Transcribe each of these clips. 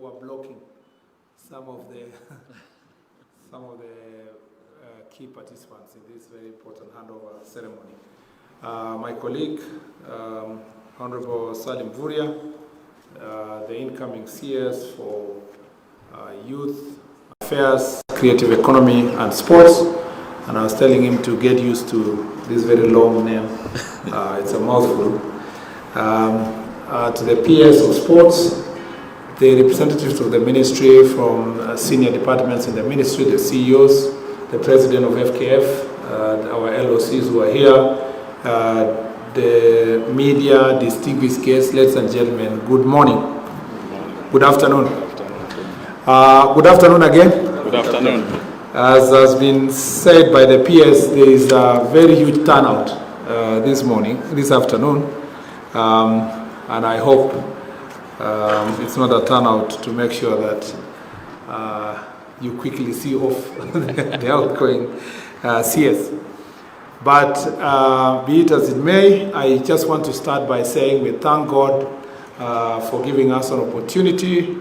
were blocking some of the key participants in this very important handover ceremony. My colleague, Honorable Mvurya, the incoming CS for Youth Affairs, Creative Economy and Sports, and I was telling him to get used to this very long name. It's a mouthful. To the PS of Sports, the representatives of the ministry from senior departments in the ministry, the CEOs, the president of FKF, our LOCs who are here, the media, distinguished guests, ladies and gentlemen, good morning. Good afternoon. Good afternoon again. Good afternoon. As has been said by the PS, there is a very huge turnout this afternoon, and I hope it's not a turnout to make sure that you quickly see off the outgoing CS. But be it as it may, I just want to start by saying we thank God for giving us an opportunity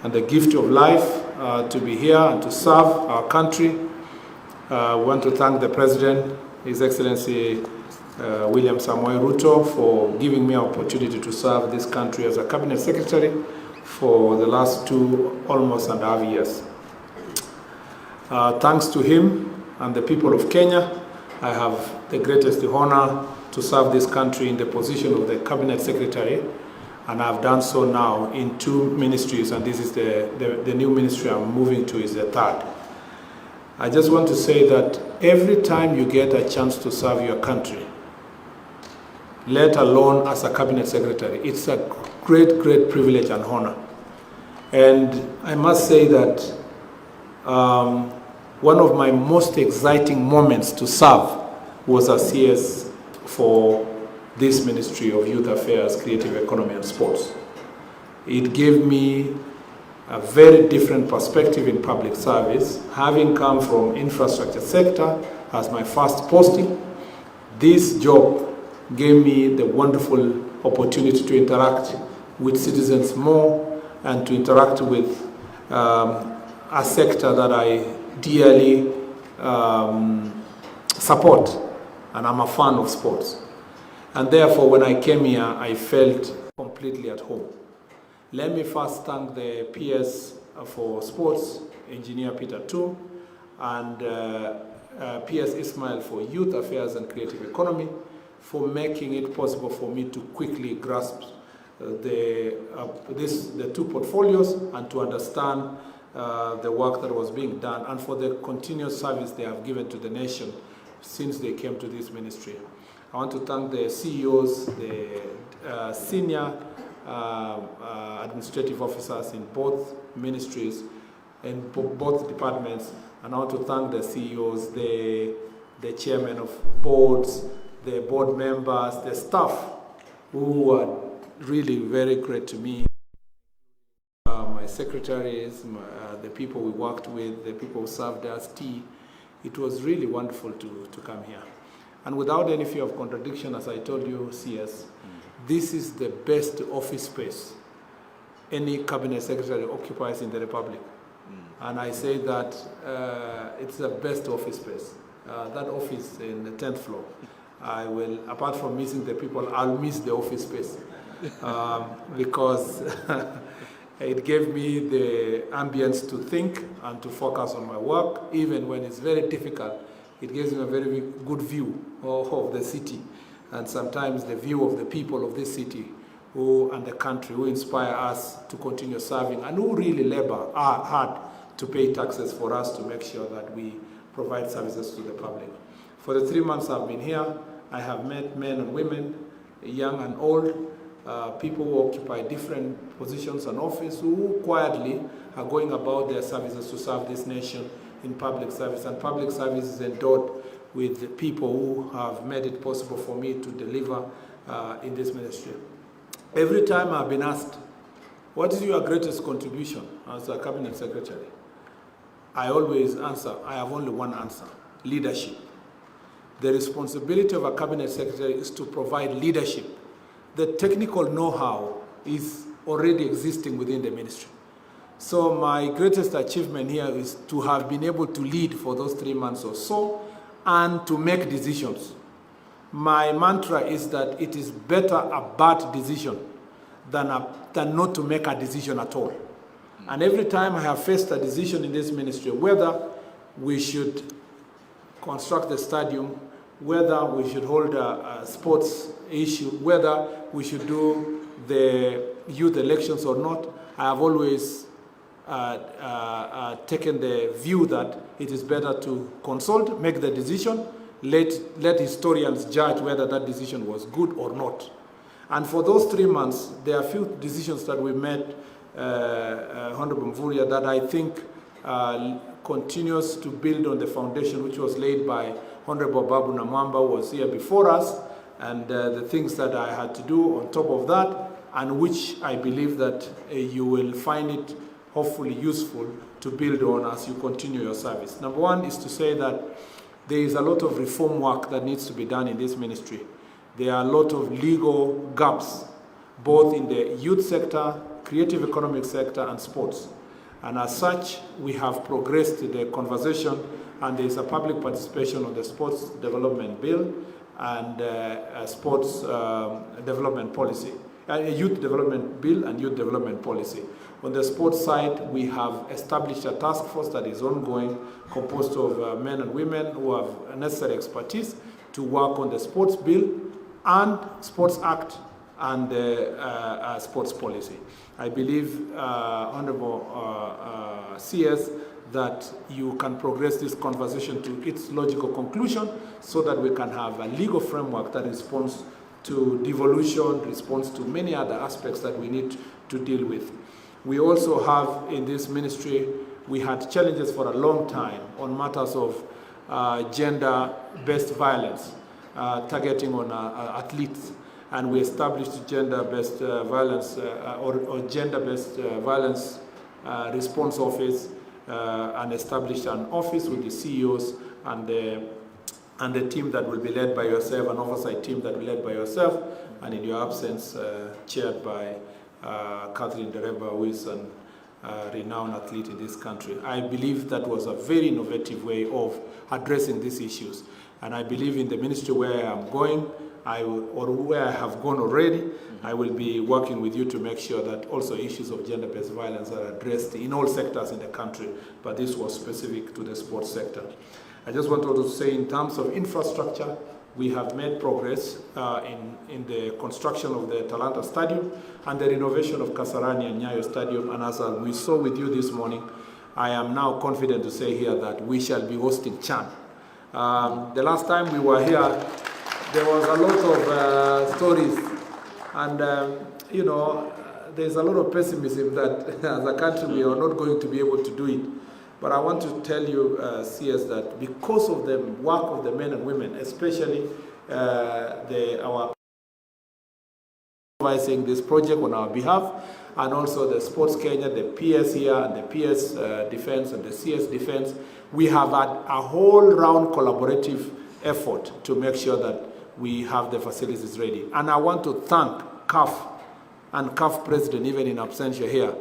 and the gift of life to be here and to serve our country. We want to thank the President, His Excellency William Samoei Ruto, for giving me an opportunity to serve this country as a Cabinet Secretary for the last almost 2.5 years. Thanks to him and the people of Kenya, I have the greatest honor to serve this country in the position of the Cabinet Secretary, and I've done so now in 2 ministries, and this is the new ministry I'm moving to is the 3rd. I just want to say that every time you get a chance to serve your country, let alone as a Cabinet Secretary, it's a great, great privilege and honor. And I must say that one of my most exciting moments to serve was as CS for this Ministry of Youth Affairs, Creative Economy and Sports. It gave me a very different perspective in public service. Having come from infrastructure sector as my first posting, this job gave me the wonderful opportunity to interact with citizens more and to interact with a sector that I dearly support, and I'm a fan of sports. And therefore, when I came here, I felt completely at home. Let me first thank the PS for Sports, Engineer Peter Tu, and PS Ismail for Youth Affairs and Creative Economy for making it possible for me to quickly grasp the 2 portfolios and to understand the work that was being done, and for the continuous service they have given to the nation since they came to this ministry. I want to thank the CEOs, the senior administrative officers in both ministries, in both departments, and I want to thank the CEOs, the chairmen of boards, the board members, the staff who are really very great to me. My secretaries, the people we worked with, the people who served us tea. It was really wonderful to come here. And without any fear of contradiction, as I told you, CS, this is the best office space any cabinet secretary occupies in the Republic. And I say that it's the best office space. That office in the 10th floor, I will, apart from missing the people, I'll miss the office space because it gave me the ambience to think and to focus on my work, even when it's very difficult. It gives me a very good view of the city, and sometimes the view of the people of this city and the country who inspire us to continue serving and who really labor hard to pay taxes for us to make sure that we provide services to the public. For the 3 months I've been here, I have met men and women, young and old, people who occupy different positions and office who quietly are going about their services to serve this nation in public service. And public service is endowed with people who have made it possible for me to deliver in this ministry. Every time I've been asked, what is your greatest contribution as a cabinet secretary? I always answer, I have only one answer: leadership. The responsibility of a cabinet secretary is to provide leadership. The technical know-how is already existing within the ministry. So my greatest achievement here is to have been able to lead for those 3 months or so and to make decisions. My mantra is that it is better a bad decision than not to make a decision at all. And every time I have faced a decision in this ministry, whether we should construct the stadium, whether we should hold a sports issue, whether we should do the youth elections or not, I have always taken the view that it is better to consult, make the decision, let historians judge whether that decision was good or not. And for those 3 months, there are a few decisions that we made, Honorable Mvurya, that I think continues to build on the foundation which was laid by Honorable Babu Namwamba, who was here before us, and the things that I had to do on top of that, and which I believe that you will find it hopefully useful to build on as you continue your service. Number one is to say that there is a lot of reform work that needs to be done in this ministry. There are a lot of legal gaps, both in the youth sector, creative economic sector, and sports. And as such, we have progressed the conversation, and there is a public participation on the sports development bill and sports development policy, youth development bill and youth development policy. On the sports side, we have established a task force that is ongoing, composed of men and women who have necessary expertise to work on the sports bill and sports act and sports policy. I believe, Honorable CS, that you can progress this conversation to its logical conclusion so that we can have a legal framework that responds to devolution, responds to many other aspects that we need to deal with. We also have in this ministry, we had challenges for a long time on matters of gender-based violence, targeting on athletes. And we established gender-based violence or gender-based violence response office and established an office with the CEOs and the team that will be led by yourself, an oversight team that will be led by yourself, and in your absence, chaired by Catherine Dereba, who is a renowned athlete in this country. I believe that was a very innovative way of addressing these issues. And I believe in the ministry where I am going, or where I have gone already, I will be working with you to make sure that also issues of gender-based violence are addressed in all sectors in the country, but this was specific to the sports sector. I just want to say in terms of infrastructure, we have made progress in the construction of the Talanta Stadium and the renovation of Kasarani and Nyayo Stadium. And as we saw with you this morning, I am now confident to say here that we shall be hosting CHAN. The last time we were here, there was a lot of stories, and you know, there's a lot of pessimism that as a country we are not going to be able to do it. But I want to tell you, CS, that because of the work of the men and women, especially our supervising this project on our behalf, and also the Sports Kenya, the PS here, and the PS Defense and the CS Defense, we have had a whole round collaborative effort to make sure that we have the facilities ready. And I want to thank CAF and CAF President, even in absentia here,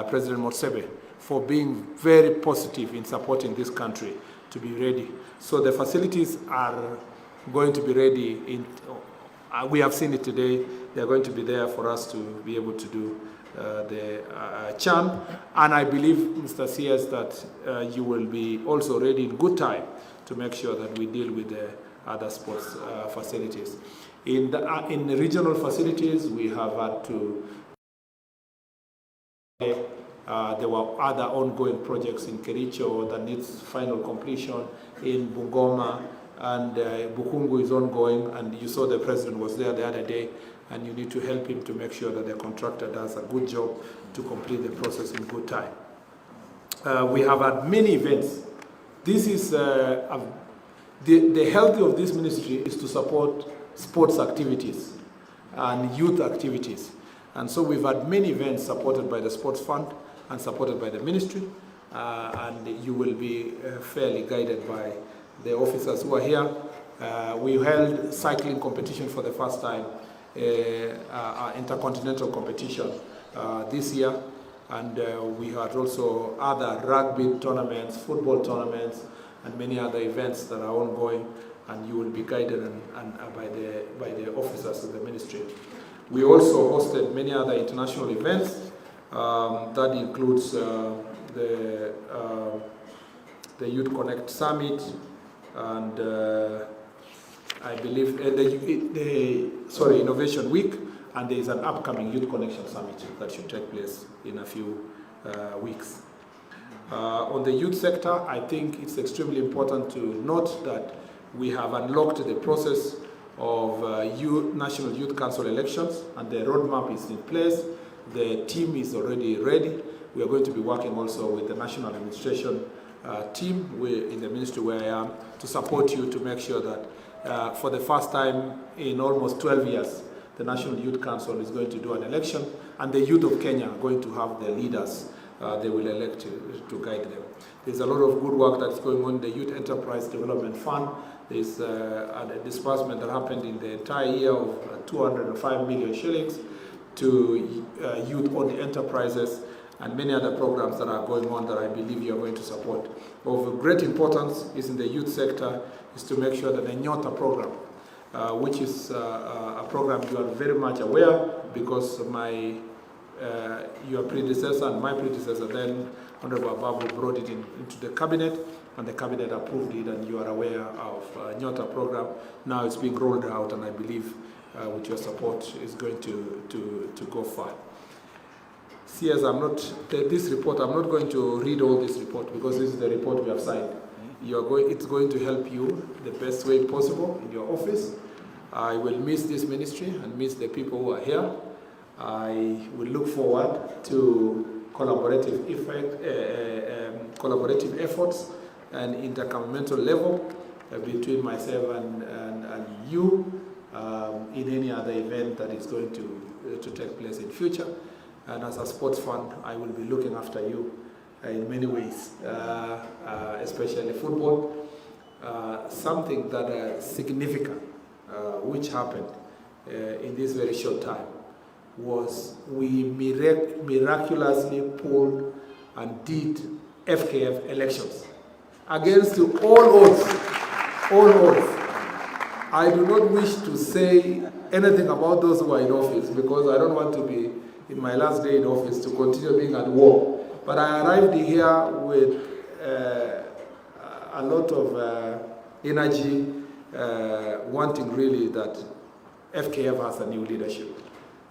President Motsebe, for being very positive in supporting this country to be ready. So the facilities are going to be ready. We have seen it today. They're going to be there for us to be able to do the CHAN. And I believe, Mr. CS, that you will be also ready in good time to make sure that we deal with the other sports facilities. In the regional facilities, we have had to there were other ongoing projects in Kericho that needs final completion, in Bungoma, and Bukungu is ongoing, and you saw the president was there the other day, and you need to help him to make sure that the contractor does a good job to complete the process in good time. We have had many events. This is, the health of this ministry is to support sports activities and youth activities. And so we've had many events supported by the Sports Fund and supported by the ministry, and you will be fairly guided by the officers who are here. We held cycling competition for the first time, intercontinental competition this year. And we had also other rugby tournaments, football tournaments, and many other events that are ongoing, and you will be guided by the officers of the ministry. We also hosted many other international events. That includes the Youth Connect Summit, and I believe the Innovation Week, and there is an upcoming Youth Connection Summit that should take place in a few weeks. On the youth sector, I think it's extremely important to note that we have unlocked the process of National Youth Council elections, and the roadmap is in place. The team is already ready. We are going to be working also with the National Administration team in the ministry where I am to support you to make sure that for the first time in almost 12 years, the National Youth Council is going to do an election, and the youth of Kenya are going to have their leaders they will elect to guide them. There's a lot of good work that's going on in the Youth Enterprise Development Fund. There's a disbursement that happened in the entire year of 205 million shillings to youth-owned enterprises, and many other programs that are going on that I believe you are going to support. Of great importance is in the youth sector is to make sure that the Nyota program, which is a program you are very much aware, because your predecessor and my predecessor then, Honorable Babu, brought it into the cabinet, and the cabinet approved it, and you are aware of Nyota program. Now it's being rolled out, and I believe with your support is going to go far. CS, this report, I'm not going to read all this report because this is the report we have signed. It's going to help you the best way possible in your office. I will miss this ministry and miss the people who are here. I will look forward to collaborative efforts and intergovernmental level between myself and you in any other event that is going to take place in future. And as a sports fund, I will be looking after you in many ways, especially football. Something that significant which happened in this very short time was we miraculously pulled and did FKF elections against all odds. I do not wish to say anything about those who are in office because I don't want to be in my last day in office to continue being at war. But I arrived here with a lot of energy, wanting really that FKF has a new leadership.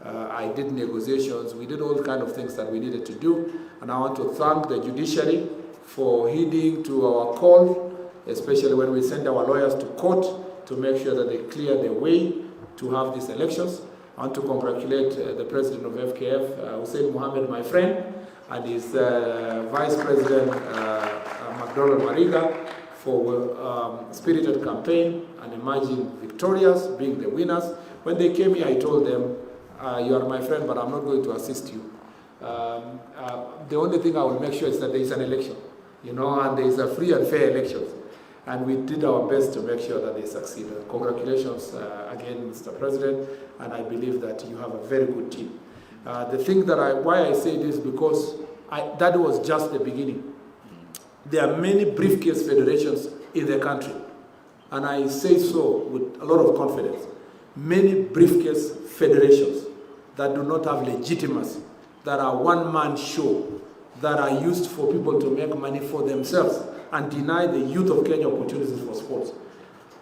I did negotiations, we did all kinds of things that we needed to do, and I want to thank the judiciary for heeding to our call, especially when we send our lawyers to court to make sure that they clear the way to have these elections. I want to congratulate the president of FKF, Hussein Mohammed, my friend, and his vice president, McDonald Mariga, for spirited campaign and emerging victorious, being the winners. When they came here, I told them, you are my friend, but I'm not going to assist you. The only thing I will make sure is that there is an election, and there is a free and fair election. And we did our best to make sure that they succeeded. Congratulations again, Mr. President, and I believe that you have a very good team. The thing that why I say this, because that was just the beginning. There are many briefcase federations in the country, and I say so with a lot of confidence. Many briefcase federations that do not have legitimacy, that are one-man show, that are used for people to make money for themselves and deny the youth of Kenya opportunities for sports.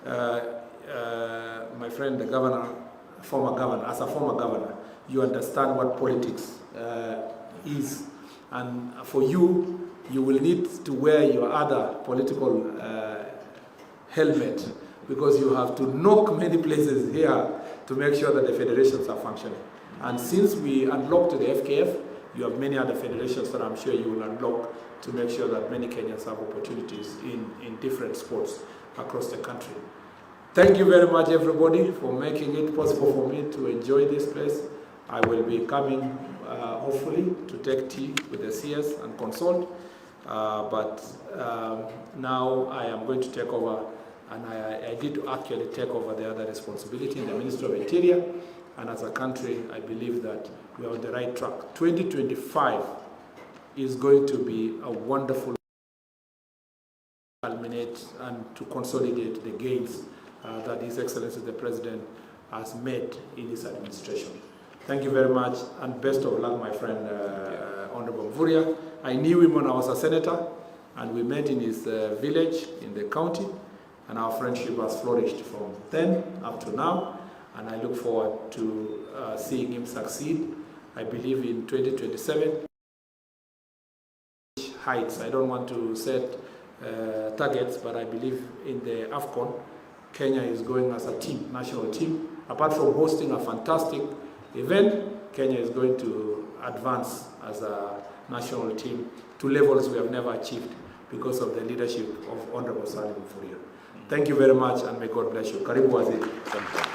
My friend, the governor, as a former governor, you understand what politics is. And for you, you will need to wear your other political helmet because you have to knock many places here to make sure that the federations are functioning. And since we unlocked the FKF, you have many other federations that I'm sure you will unlock to make sure that many Kenyans have opportunities in different sports across the country. Thank you very much, everybody, for making it possible for me to enjoy this place. I will be coming, hopefully, to take tea with the CS and consult. But now I am going to take over, and I did actually take over the other responsibility in the Ministry of Interior. And as a country, I believe that we are on the right track. 2025 is going to be a wonderful culminate and to consolidate the gains that His Excellency the President has made in his administration. Thank you very much, and best of luck, my friend, Honorable Mvurya. I knew him when I was a senator, and we met in his village in the county, and our friendship has flourished from then up to now, and I look forward to seeing him succeed. I believe in 2027 heights. I don't want to set targets, but I believe in the AFCON, Kenya is going as a team, national team. Apart from hosting a fantastic event, Kenya is going to advance as a national team to levels we have never achieved because of the leadership of Honorable Mvurya. Thank you very much, and may God bless you. Karibu Waziri.